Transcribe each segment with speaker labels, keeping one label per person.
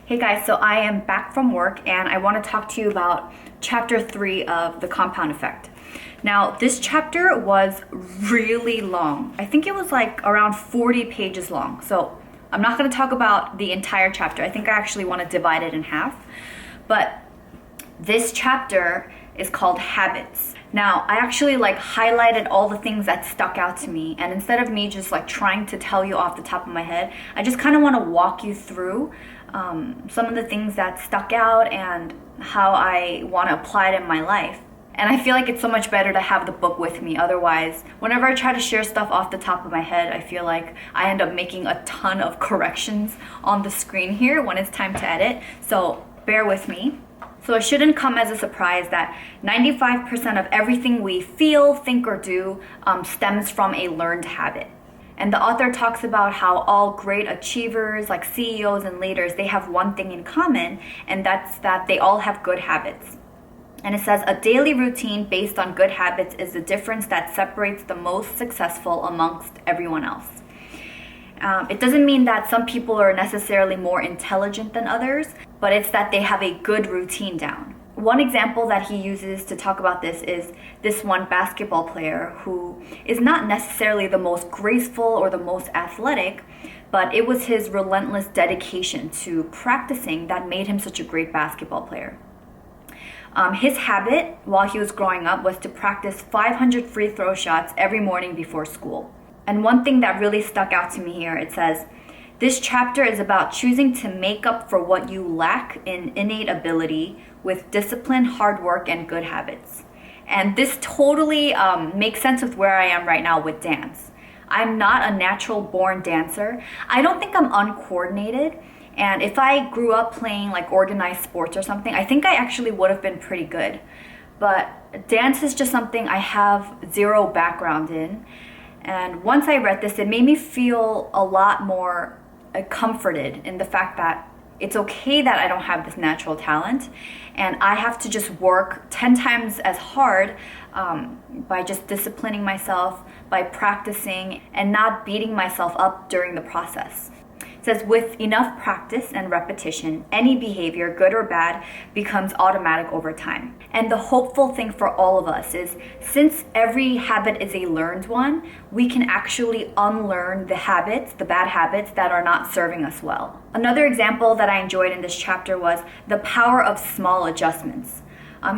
Speaker 1: Hey guys, so I am back from work and I want to talk to you about chapter 3 of The Compound Effect. Now, this chapter was really long. I think it was like around 40 pages long. So I'm not going to talk about the entire chapter. I think I actually want to divide it in half. But this chapter is called Habits. Now, I actually highlighted all the things that stuck out to me, and instead of me just trying to tell you off the top of my head, I just kind of want to walk you through some of the things that stuck out and how I want to apply it in my life. And I feel like it's so much better to have the book with me. Otherwise, whenever I try to share stuff off the top of my head, I feel like I end up making a ton of corrections on the screen here when it's time to edit. So bear with me. So it shouldn't come as a surprise that 95% of everything we feel, think, or do stems from a learned habit. And the author talks about how all great achievers, like CEOs and leaders, they have one thing in common, and that's that they all have good habits. And it says, a daily routine based on good habits is the difference that separates the most successful amongst everyone else. It doesn't mean that some people are necessarily more intelligent than others, but it's that they have a good routine down. One example that he uses to talk about this is this one basketball player who is not necessarily the most graceful or the most athletic, but it was his relentless dedication to practicing that made him such a great basketball player. His habit while he was growing up was to practice 500 free throw shots every morning before school. And one thing that really stuck out to me here, it says, this chapter is about choosing to make up for what you lack in innate ability with discipline, hard work, and good habits. And this totally makes sense with where I am right now with dance. I'm not a natural born dancer. I don't think I'm uncoordinated. And if I grew up playing organized sports or something, I think I actually would have been pretty good. But dance is just something I have zero background in. And once I read this, it made me feel a lot more comforted in the fact that it's okay that I don't have this natural talent, and I have to just work 10 times as hard by just disciplining myself, by practicing, and not beating myself up during the process. It says, with enough practice and repetition, any behavior, good or bad, becomes automatic over time. And the hopeful thing for all of us is, since every habit is a learned one, we can actually unlearn the habits, the bad habits that are not serving us well. Another example that I enjoyed in this chapter was the power of small adjustments.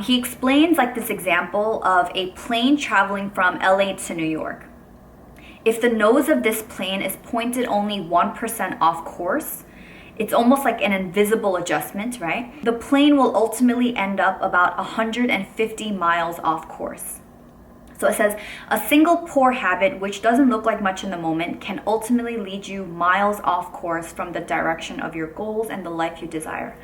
Speaker 1: He explains this example of a plane traveling from LA to New York. If the nose of this plane is pointed only 1% off course, it's almost like an invisible adjustment, right? The plane will ultimately end up about 150 miles off course. So it says, a single poor habit which doesn't look like much in the moment can ultimately lead you miles off course from the direction of your goals and the life you desire.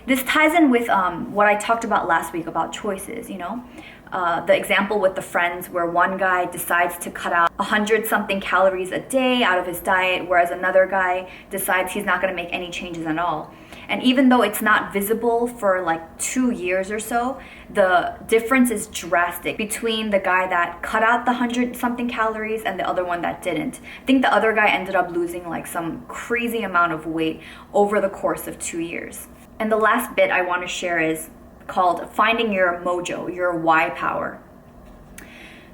Speaker 1: This ties in with what I talked about last week about choices, the example with the friends where one guy decides to cut out 100-something calories a day out of his diet, whereas another guy decides he's not going to make any changes at all. And even though it's not visible for 2 years or so, the difference is drastic between the guy that cut out the 100-something calories and the other one that didn't. I think the other guy ended up losing some crazy amount of weight over the course of 2 years. And the last bit I want to share is called finding your mojo, your why power.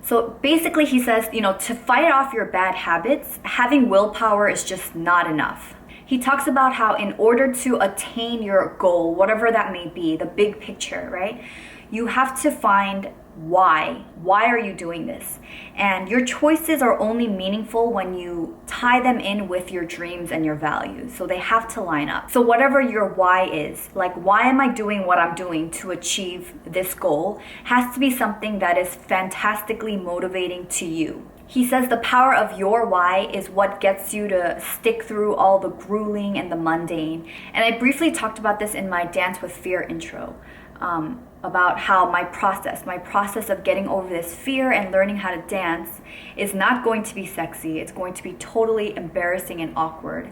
Speaker 1: So basically he says, to fight off your bad habits, having willpower is just not enough. He talks about how in order to attain your goal, whatever that may be, the big picture, right? You have to find why. Why are you doing this? And your choices are only meaningful when you tie them in with your dreams and your values. So they have to line up. So whatever your why is, why am I doing what I'm doing to achieve this goal, has to be something that is fantastically motivating to you. He says the power of your why is what gets you to stick through all the grueling and the mundane. And I briefly talked about this in my Dance with Fear intro. About how my process of getting over this fear and learning how to dance is not going to be sexy. It's going to be totally embarrassing and awkward.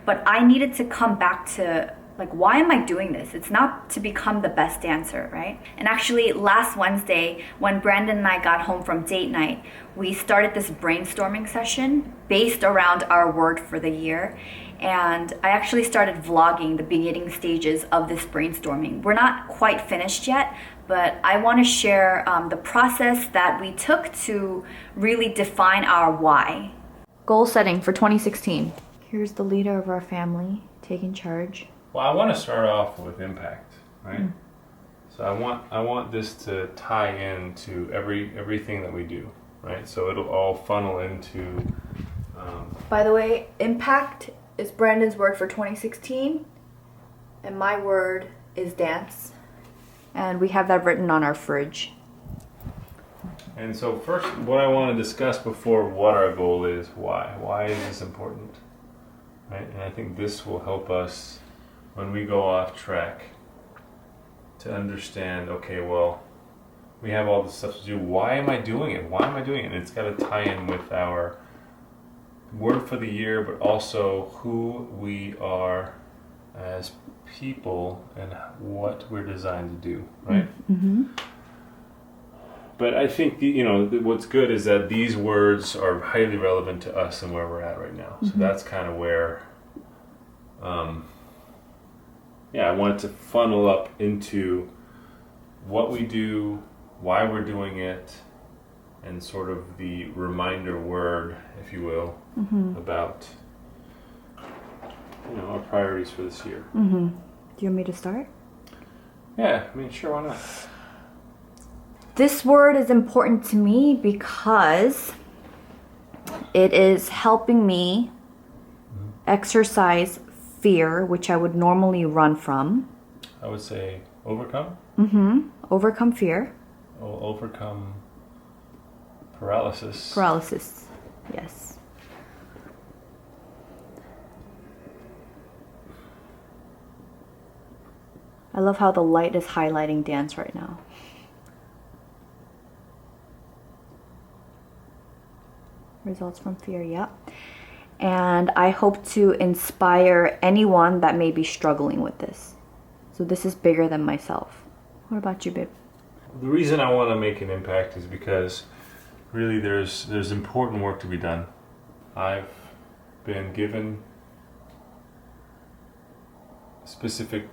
Speaker 1: But I needed to come back to Like, why am I doing this? It's not to become the best dancer, right? And actually, last Wednesday, when Brandon and I got home from date night, we started this brainstorming session based around our word for the year. And I actually started vlogging the beginning stages of this brainstorming. We're not quite finished yet, but I want to share the process that we took to really define our why. Goal setting for 2016. Here's the leader of our family taking charge.
Speaker 2: Well, I want to start off with impact, right? So I want this to tie into everything that we do, right? So it'll all funnel into.
Speaker 1: By the way, impact is Brandon's word for 2016, and my word is dance. And we have that written on our fridge.
Speaker 2: And so first, what I want to discuss before what our goal is, why. Why is this important, right? And I think this will help us when we go off track to understand, okay, well, we have all this stuff to do. Why am I doing it? Why am I doing it? And it's got to tie in with our word for the year, but also who we are as people and what we're designed to do, right? Mm-hmm. But I think what's good is that these words are highly relevant to us and where we're at right now. So that's kind of where, I want it to funnel up into what we do, why we're doing it, and sort of the reminder word, if you will, about our priorities for this year.
Speaker 1: Do you want me to start?
Speaker 2: Yeah, I mean, sure, why not?
Speaker 1: This word is important to me because it is helping me exercise fear, which I would normally run from.
Speaker 2: I would say overcome.
Speaker 1: Overcome fear.
Speaker 2: Overcome paralysis.
Speaker 1: Paralysis, yes. I love how the light is highlighting dance right now. Results from fear, yeah. And I hope to inspire anyone that may be struggling with this. So this is bigger than myself. What about you, babe?
Speaker 2: The reason I want to make an impact is because really there's important work to be done. I've been given specific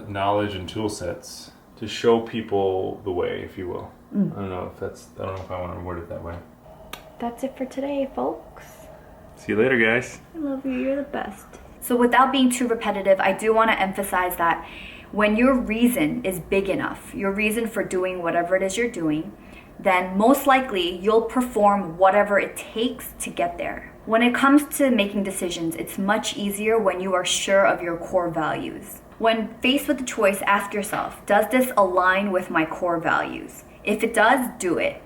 Speaker 2: knowledge and tool sets to show people the way, if you will. I don't know if I want to word it that way.
Speaker 1: That's it for today, folks.
Speaker 2: See you later, guys.
Speaker 1: I love you. You're the best. So without being too repetitive, I do want to emphasize that when your reason is big enough, your reason for doing whatever it is you're doing, then most likely you'll perform whatever it takes to get there. When it comes to making decisions, it's much easier when you are sure of your core values. When faced with a choice, ask yourself, does this align with my core values? If it does, do it.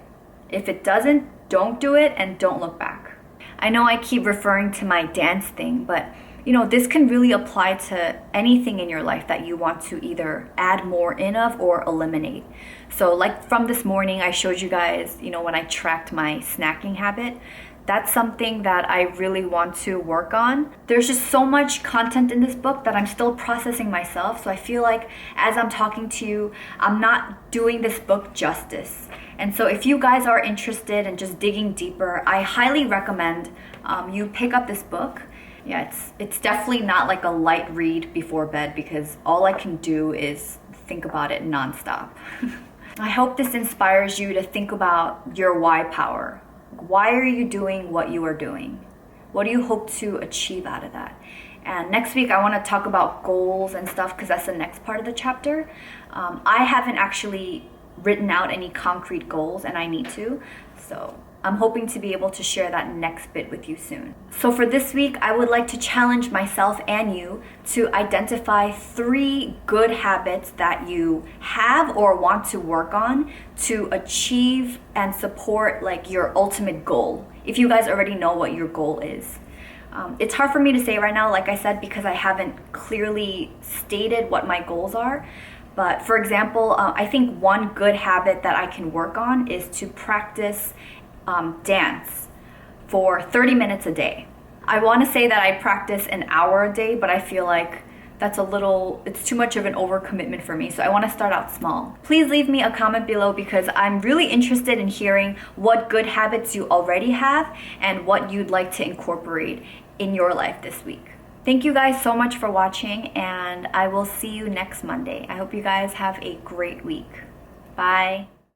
Speaker 1: If it doesn't, don't do it and don't look back. I know I keep referring to my dance thing, but this can really apply to anything in your life that you want to either add more in of or eliminate. So like from this morning, I showed you guys, when I tracked my snacking habit, that's something that I really want to work on. There's just so much content in this book that I'm still processing myself. So I feel like as I'm talking to you, I'm not doing this book justice. And so if you guys are interested in just digging deeper, I highly recommend you pick up this book. Yeah, it's definitely not like a light read before bed because all I can do is think about it nonstop. I hope this inspires you to think about your why power. Why are you doing what you are doing? What do you hope to achieve out of that? And next week I want to talk about goals and stuff because that's the next part of the chapter. I haven't actually written out any concrete goals and I need to. So I'm hoping to be able to share that next bit with you soon. So for this week, I would like to challenge myself and you to identify 3 good habits that you have or want to work on to achieve and support like your ultimate goal. If you guys already know what your goal is. It's hard for me to say right now, like I said, because I haven't clearly stated what my goals are. But for example, I think one good habit that I can work on is to practice dance for 30 minutes a day. I want to say that I practice an hour a day, but I feel like it's too much of an overcommitment for me. So I want to start out small. Please leave me a comment below because I'm really interested in hearing what good habits you already have and what you'd like to incorporate in your life this week. Thank you guys so much for watching, and I will see you next Monday. I hope you guys have a great week. Bye.